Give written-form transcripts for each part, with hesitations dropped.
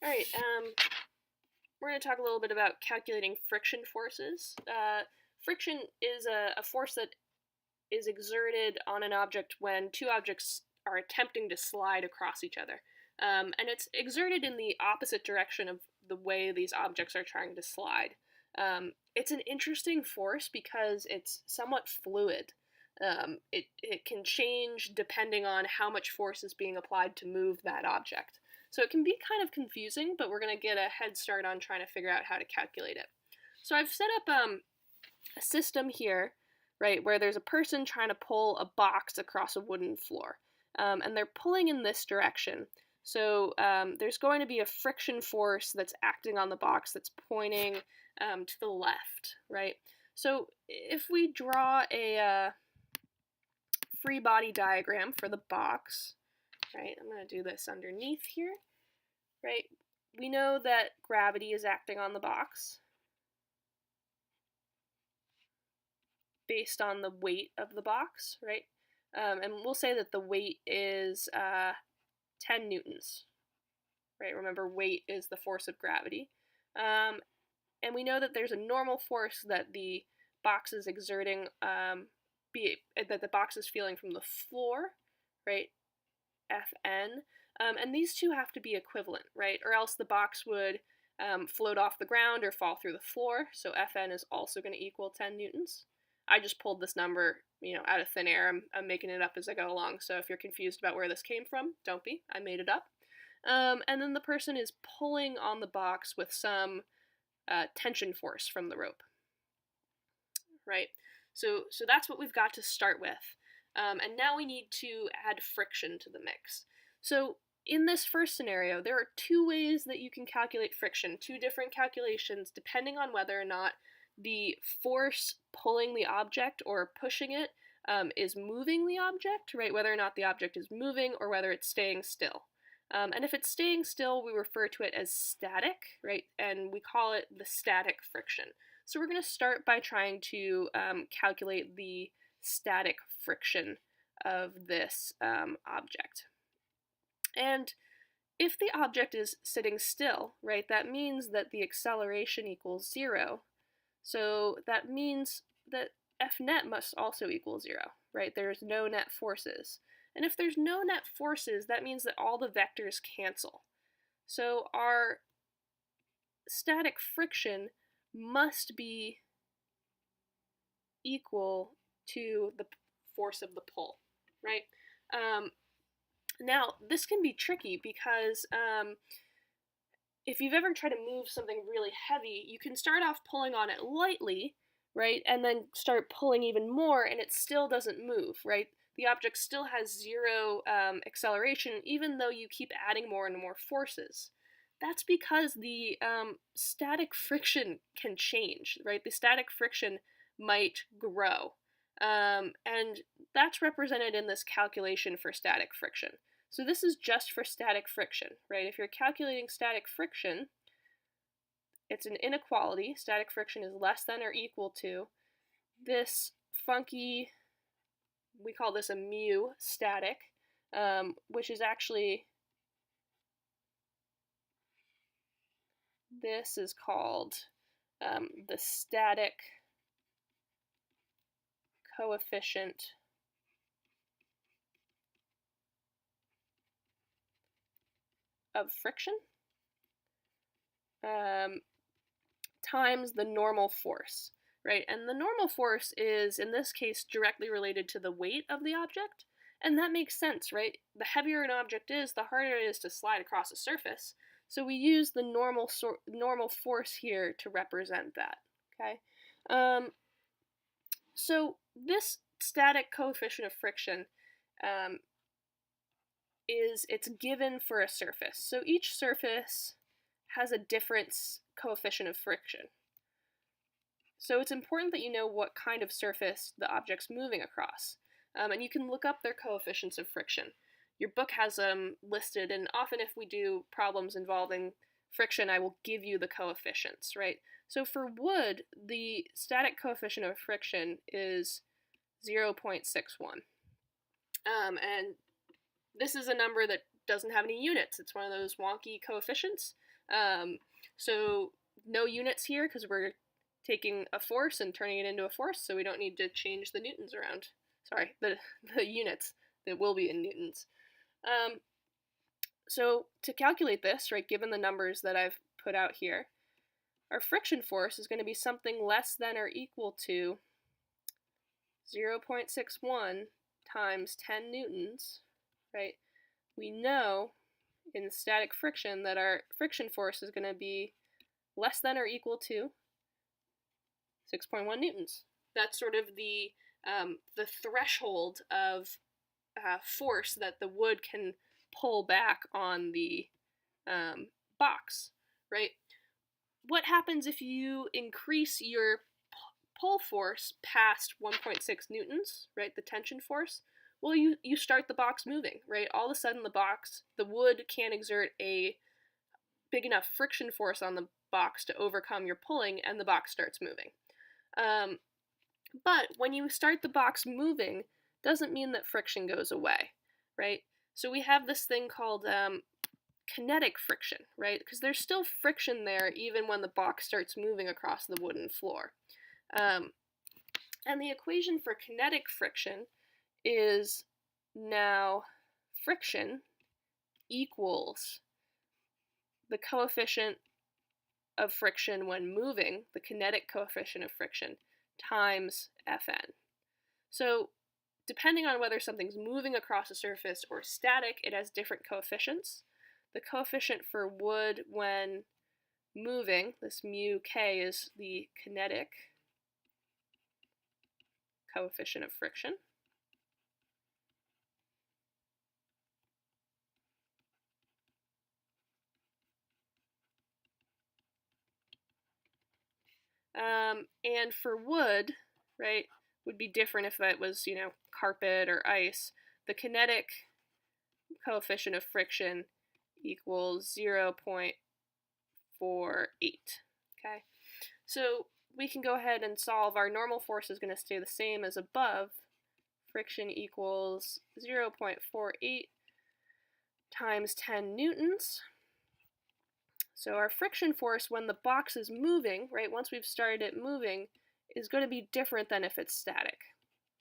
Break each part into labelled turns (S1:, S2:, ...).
S1: All right, we're going to talk a little bit about calculating friction forces. Friction is a force that is exerted on an object when two objects are attempting to slide across each other. And it's exerted in the opposite direction of the way these objects are trying to slide. It's an interesting force because it's somewhat fluid. It can change depending on how much force is being applied to move that object. So it can be kind of confusing, but we're going to get a head start on trying to figure out how to calculate it. So I've set up a system here, right, where there's a person trying to pull a box across a wooden floor. And they're pulling in this direction. So there's going to be a friction force that's acting on the box that's pointing to the left, right? So if we draw a free body diagram for the box, right, I'm going to do this underneath here, right? We know that gravity is acting on the box based on the weight of the box, right? And we'll say that the weight is 10 newtons, right? Remember, weight is the force of gravity. And we know that there's a normal force that the box is exerting, that the box is feeling from the floor, right? Fn. And these two have to be equivalent, right? Or else the box would float off the ground or fall through the floor. So Fn is also going to equal 10 newtons. I just pulled this number, out of thin air. I'm making it up as I go along. So if you're confused about where this came from, don't be. I made it up. And then the person is pulling on the box with some tension force from the rope, right? So that's what we've got to start with. And now we need to add friction to the mix. So in this first scenario, there are two ways that you can calculate friction, two different calculations depending on whether or not the force pulling the object or pushing it is moving the object, right? Whether or not the object is moving or whether it's staying still. And if it's staying still, we refer to it as static, right? And we call it the static friction. So we're going to start by trying to calculate the static friction of this object. And if the object is sitting still, right, that means that the acceleration equals 0. So that means that F net must also equal 0, right? There's no net forces. And if there's no net forces, that means that all the vectors cancel. So our static friction must be equal to the force of the pull, right? Now, this can be tricky because if you've ever tried to move something really heavy, you can start off pulling on it lightly, right? And then start pulling even more and it still doesn't move, right? The object still has 0 acceleration even though you keep adding more and more forces. That's because the static friction can change, right? The static friction might grow. And that's represented in this calculation for static friction. So this is just for static friction, right? If you're calculating static friction, it's an inequality. Static friction is less than or equal to this funky, we call this a mu static, which is actually, this is called the static coefficient of friction times the normal force, right? And the normal force is, in this case, directly related to the weight of the object, and that makes sense, right? The heavier an object is, the harder it is to slide across a surface, so we use the normal force here to represent that, okay? So this static coefficient of friction it's given for a surface. So each surface has a different coefficient of friction. So it's important that you know what kind of surface the object's moving across. And you can look up their coefficients of friction. Your book has them listed, and often if we do problems involving friction, I will give you the coefficients, right? So for wood, the static coefficient of friction is 0.61. And this is a number that doesn't have any units. It's one of those wonky coefficients. So no units here because we're taking a force and turning it into a force, so we don't need to change the newtons around. Sorry, the units that will be in newtons. So to calculate this, right, given the numbers that I've put out here, our friction force is going to be something less than or equal to 0.61 times 10 newtons, right? We know in static friction that our friction force is going to be less than or equal to 6.1 newtons. That's sort of the threshold of force that the wood can pull back on the box, right? What happens if you increase your pull force past 1.6 newtons, right, the tension force? Well, you start the box moving, right? All of a sudden the wood can't exert a big enough friction force on the box to overcome your pulling, and the box starts moving. But when you start the box moving, doesn't mean that friction goes away, right? So we have this thing called kinetic friction, right? Because there's still friction there even when the box starts moving across the wooden floor. And the equation for kinetic friction is now friction equals the coefficient of friction when moving, the kinetic coefficient of friction, times Fn. So depending on whether something's moving across a surface or static, it has different coefficients. The coefficient for wood when moving, this mu k, is the kinetic coefficient of friction. And for wood, right, would be different if it was, carpet or ice. The kinetic coefficient of friction equals 0.48. Okay, so we can go ahead and solve. Our normal force is going to stay the same as above. Friction equals 0.48 times 10 newtons. So our friction force when the box is moving, right, once we've started it moving, is going to be different than if it's static.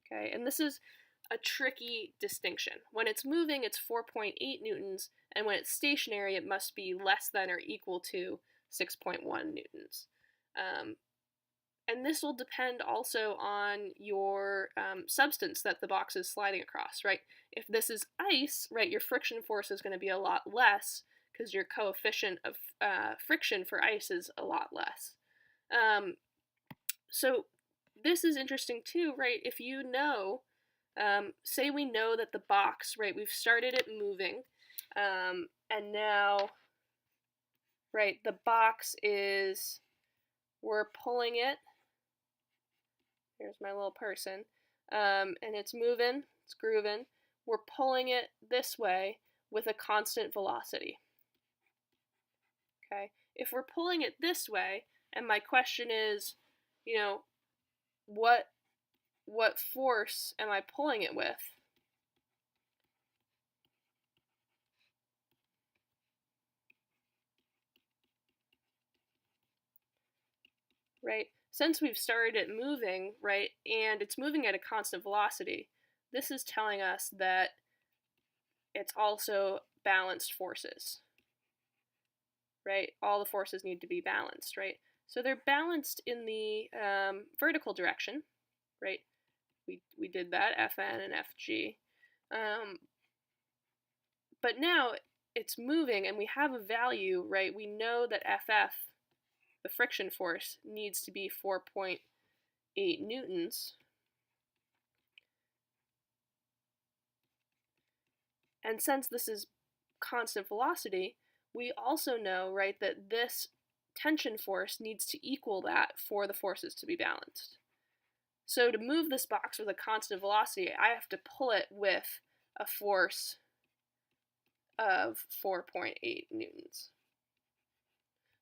S1: Okay, and this is a tricky distinction. When it's moving, it's 4.8 newtons, and when it's stationary, it must be less than or equal to 6.1 newtons. And this will depend also on your substance that the box is sliding across, right? If this is ice, right, your friction force is going to be a lot less because your coefficient of friction for ice is a lot less. So this is interesting too, right? If you know, say we know that the box, right, we've started it moving, and now, right, the box is, we're pulling it. Here's my little person. And it's moving, it's grooving. We're pulling it this way with a constant velocity. Okay, if we're pulling it this way, and my question is, what force am I pulling it with? Right? Since we've started it moving, right, and it's moving at a constant velocity, this is telling us that it's also balanced forces, right? All the forces need to be balanced, right? So they're balanced in the vertical direction, right? We did that, Fn and Fg. But now it's moving and we have a value, right? We know that Ff, the friction force, needs to be 4.8 newtons. And since this is constant velocity, we also know, right, that this tension force needs to equal that for the forces to be balanced. So to move this box with a constant velocity, I have to pull it with a force of 4.8 newtons.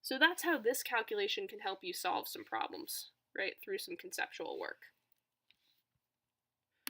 S1: So that's how this calculation can help you solve some problems, right, through some conceptual work.